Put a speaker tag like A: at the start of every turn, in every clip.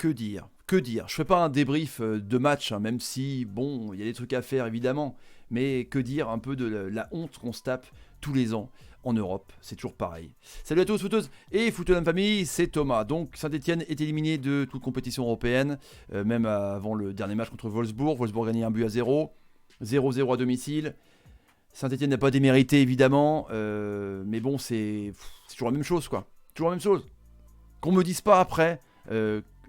A: Que dire? Que dire? Je fais pas un débrief de match, hein, même si, bon, il y a des trucs à faire évidemment, mais que dire un peu de la honte qu'on se tape tous les ans en Europe, c'est toujours pareil. Salut à tous, footeuses et footeux de famille, c'est Thomas. Donc Saint-Etienne est éliminé de toute compétition européenne, même avant le dernier match contre Wolfsburg. Wolfsburg gagnait 1-0, 0-0 à domicile. Saint-Etienne n'a pas démérité évidemment, mais bon, c'est toujours la même chose quoi. Toujours la même chose. Qu'on me dise pas après,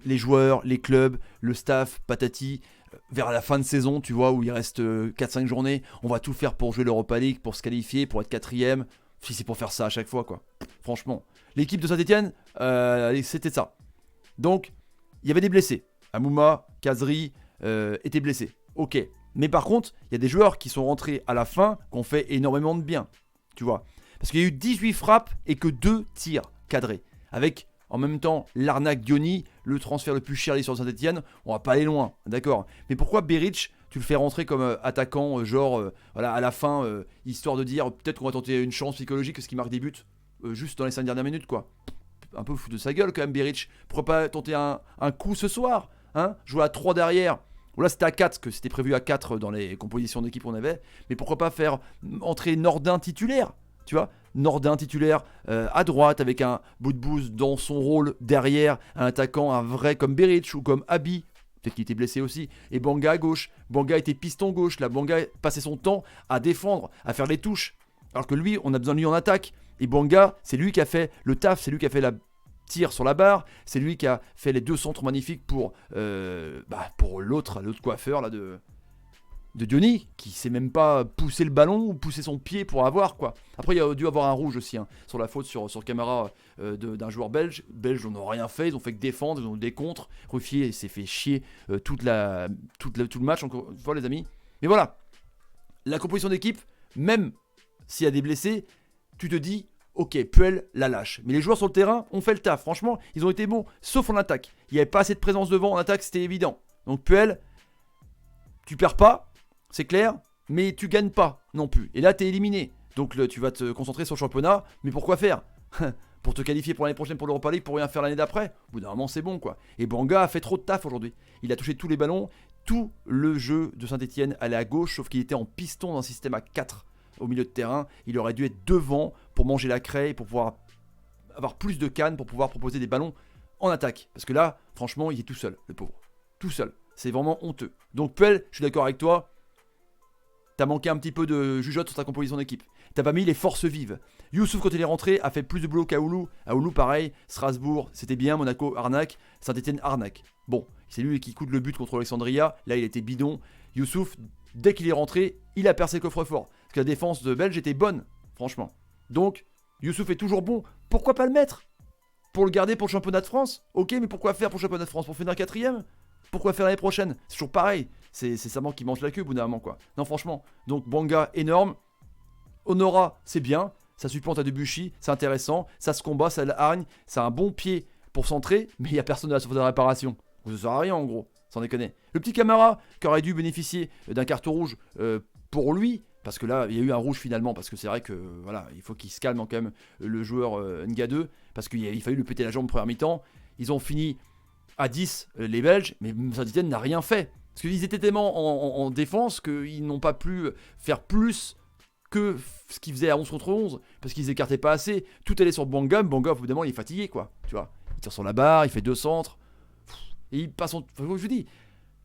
A: les joueurs, les clubs, le staff, patati, vers la fin de saison, tu vois, où il reste 4-5 journées, on va tout faire pour jouer l'Europa League, pour se qualifier, pour être quatrième, si c'est pour faire ça à chaque fois, quoi. Franchement. L'équipe de Saint-Etienne, c'était ça. Donc, il y avait des blessés. Amouma, Kazri étaient blessés. Ok. Mais par contre, il y a des joueurs qui sont rentrés à la fin, qui ont fait énormément de bien. Tu vois. Parce qu'il y a eu 18 frappes et que 2 tirs cadrés. Avec en même temps l'arnaque Diony, le transfert le plus cher sur Saint-Etienne, on va pas aller loin, d'accord. Mais pourquoi Beric, tu le fais rentrer comme attaquant, voilà, à la fin, histoire de dire peut-être qu'on va tenter une chance psychologique parce qu'il marque des buts juste dans les 5 dernières minutes, quoi. Un peu fou de sa gueule quand même, Beric. Pourquoi pas tenter un coup ce soir, hein, jouer à 3 derrière. Ou là c'était à 4, que c'était prévu à 4 dans les compositions d'équipe qu'on avait. Mais pourquoi pas faire entrer Nordin titulaire, tu vois. Nordin titulaire à droite avec un Boudbouz dans son rôle derrière, un attaquant, un vrai comme Beric ou comme Abi, peut-être qu'il était blessé aussi, et Banga à gauche. Banga était piston gauche, là Banga passait son temps à défendre, à faire les touches, alors que lui on a besoin de lui en attaque, et Banga c'est lui qui a fait le taf, c'est lui qui a fait la tir sur la barre, c'est lui qui a fait les 2 centres magnifiques pour l'autre coiffeur là de Diony, qui sait même pas pousser le ballon ou pousser son pied pour avoir, quoi. Après il y a dû avoir un rouge aussi, hein, sur la faute sur Camara d'un joueur belge. Belges n'ont rien fait, ils ont fait que défendre, ils ont des contres. Ruffier s'est fait chier tout le match, encore une fois les amis. Mais voilà, la composition d'équipe, même s'il y a des blessés, tu te dis ok, Puel la lâche. Mais les joueurs sur le terrain ont fait le taf, franchement ils ont été bons, sauf en attaque. Il n'y avait pas assez de présence devant, en attaque c'était évident. Donc Puel, tu perds pas, c'est clair, mais tu gagnes pas non plus. Et là, t'es éliminé. Donc tu vas te concentrer sur le championnat. Mais pourquoi faire? Pour te qualifier pour l'année prochaine pour l'Europa League, pour rien faire l'année d'après? Au bout d'un moment, c'est bon, quoi. Et Banga a fait trop de taf aujourd'hui. Il a touché tous les ballons. Tout le jeu de Saint-Etienne allait à gauche, sauf qu'il était en piston dans un système à 4 au milieu de terrain. Il aurait dû être devant pour manger la craie, pour pouvoir avoir plus de cannes, pour pouvoir proposer des ballons en attaque. Parce que là, franchement, il est tout seul, le pauvre. Tout seul. C'est vraiment honteux. Donc Puel, je suis d'accord avec toi. T'as manqué un petit peu de jugeote sur ta composition d'équipe. T'as pas mis les forces vives. Youssouf, quand il est rentré, a fait plus de boulot qu'à Oulu. À Oulu, pareil. Strasbourg, c'était bien. Monaco, arnaque. Saint-Etienne, arnaque. Bon, c'est lui qui coûte le but contre Alexandria. Là, il était bidon. Youssouf, dès qu'il est rentré, il a percé le coffre-fort. Parce que la défense de Belge était bonne, franchement. Donc, Youssouf est toujours bon. Pourquoi pas le mettre? Pour le garder pour le championnat de France? Ok, mais pourquoi faire pour le championnat de France? Pour finir 4ème? Pourquoi faire l'année prochaine? C'est toujours pareil. C'est Saman qui mange la queue au bout d'un moment, quoi. Non, franchement. Donc, Banga, énorme. Honora, c'est bien. Ça supplante à Debuchy. C'est intéressant. Ça se combat, ça hargne. Ça a un bon pied pour centrer. Mais il n'y a personne à la surface de réparation. Donc, ça sert à rien, en gros. Sans déconner. Le petit Camara, qui aurait dû bénéficier d'un carton rouge pour lui. Parce que là, il y a eu un rouge finalement. Parce que c'est vrai que, voilà, il faut qu'il se calme quand même, le joueur Nga2. Parce qu'il fallu lui péter la jambe en première mi-temps. Ils ont fini à 10 les Belges, mais Saint-Etienne n'a rien fait. Parce qu'ils étaient tellement en défense qu'ils n'ont pas pu faire plus que ce qu'ils faisaient à 11 contre 11, parce qu'ils écartaient pas assez. Tout allait sur Banga, évidemment, il est fatigué, quoi. Tu vois, il tire sur la barre, il fait 2 centres, et il passe en... Enfin, je vous dis,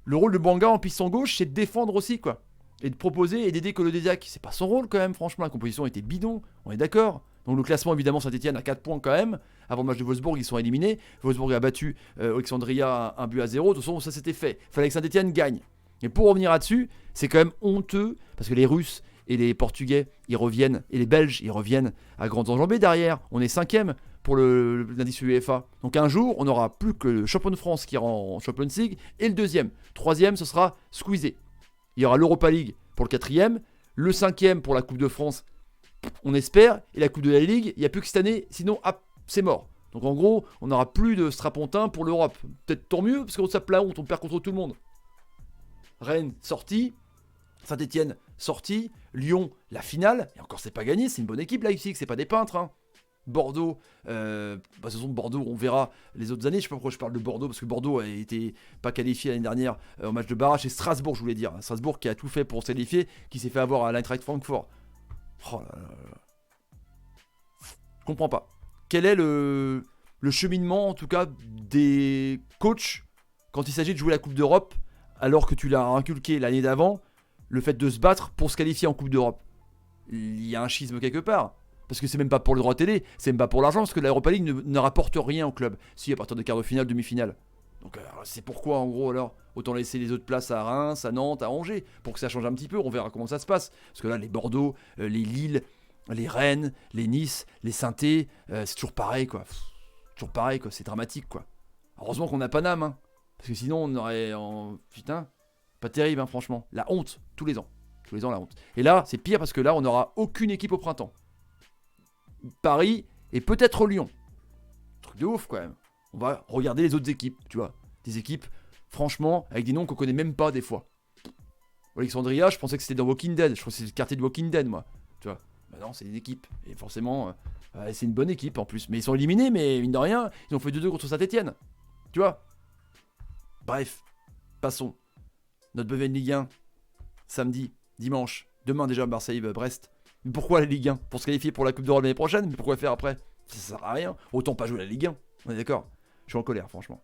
A: le rôle de Banga en piston gauche, c'est de défendre aussi, quoi. Et de proposer et d'aider Kolodesiak. C'est pas son rôle, quand même, franchement, la composition était bidon, on est d'accord. Donc le classement, évidemment, Saint-Etienne a 4 points quand même. Avant le match de Wolfsburg, ils sont éliminés. Wolfsburg a battu Alexandria 1-0. De toute façon, ça s'était fait. Il fallait que Saint-Etienne gagne. Et pour revenir là-dessus, c'est quand même honteux, parce que les Russes et les Portugais, ils reviennent, et les Belges, ils reviennent à grandes enjambées derrière. On est 5ème pour l'indice UEFA. Donc un jour, on n'aura plus que le champion de France qui ira en Champions League, et le 2ème. 3ème, ce sera squeezé. Il y aura l'Europa League pour le 4ème, le 5ème pour la Coupe de France, on espère, et la Coupe de la Ligue, il n'y a plus que cette année, sinon c'est mort. Donc en gros, on n'aura plus de strapontin pour l'Europe. Peut-être tant mieux, parce qu'on tape la honte, on perd contre tout le monde. Rennes sorti, Saint-Etienne sorti, Lyon la finale, et encore c'est pas gagné, c'est une bonne équipe Leipzig, c'est pas des peintres. Hein. Bordeaux, de toute façon Bordeaux, on verra les autres années. Je sais pas pourquoi je parle de Bordeaux, parce que Bordeaux a été pas qualifié l'année dernière au match de barrage. Et Strasbourg, je voulais dire. Strasbourg qui a tout fait pour se qualifier, qui s'est fait avoir à l'Eintracht Francfort. Oh là là là. Je comprends pas. Quel est le cheminement, en tout cas, des coachs quand il s'agit de jouer la Coupe d'Europe, alors que tu l'as inculqué l'année d'avant, le fait de se battre pour se qualifier en Coupe d'Europe? Il y a un schisme quelque part. Parce que c'est même pas pour le droit télé, c'est même pas pour l'argent, parce que l'Europa League ne rapporte rien au club. Si, à partir de quart de finale, demi-finale. Donc c'est pourquoi, en gros, alors, autant laisser les autres places à Reims, à Nantes, à Angers, pour que ça change un petit peu, on verra comment ça se passe. Parce que là, les Bordeaux, les Lille, les Rennes, les Nice, les Saint-Étienne, c'est toujours pareil, quoi. Toujours pareil, quoi, c'est dramatique, quoi. Heureusement qu'on n'a pas Nam, hein. Parce que sinon, on aurait... Putain, pas terrible, hein, franchement. La honte, tous les ans. Tous les ans, la honte. Et là, c'est pire parce que là, on n'aura aucune équipe au printemps. Paris et peut-être Lyon. Truc de ouf, quand même. On va regarder les autres équipes, tu vois. Des équipes, franchement, avec des noms qu'on connaît même pas des fois. Alexandria, je pensais que c'était dans Walking Dead. Je crois que c'est le quartier de Walking Dead, moi. Tu vois. Bah non, c'est une équipe. Et forcément, c'est une bonne équipe en plus. Mais ils sont éliminés, mais mine de rien, ils ont fait 2-2 contre Saint-Etienne. Tu vois. Bref, passons. Notre Beven Ligue 1, samedi, dimanche. Demain déjà, Marseille-Brest. Mais pourquoi la Ligue 1? Pour se qualifier pour la Coupe d'Europe l'année prochaine? Mais pourquoi faire après? Ça sert à rien. Autant pas jouer la Ligue 1. On est d'accord? Je suis en colère, franchement.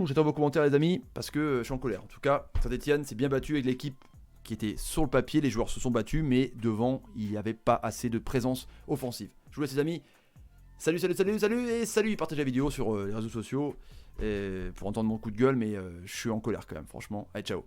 A: J'attends vos commentaires, les amis, parce que je suis en colère. En tout cas, Saint-Etienne s'est bien battu avec l'équipe qui était sur le papier. Les joueurs se sont battus, mais devant, il n'y avait pas assez de présence offensive. Je vous laisse, les amis. Salut, salut, salut, salut, et salut. Partagez la vidéo sur les réseaux sociaux pour entendre mon coup de gueule, mais je suis en colère quand même, franchement. Allez, ciao.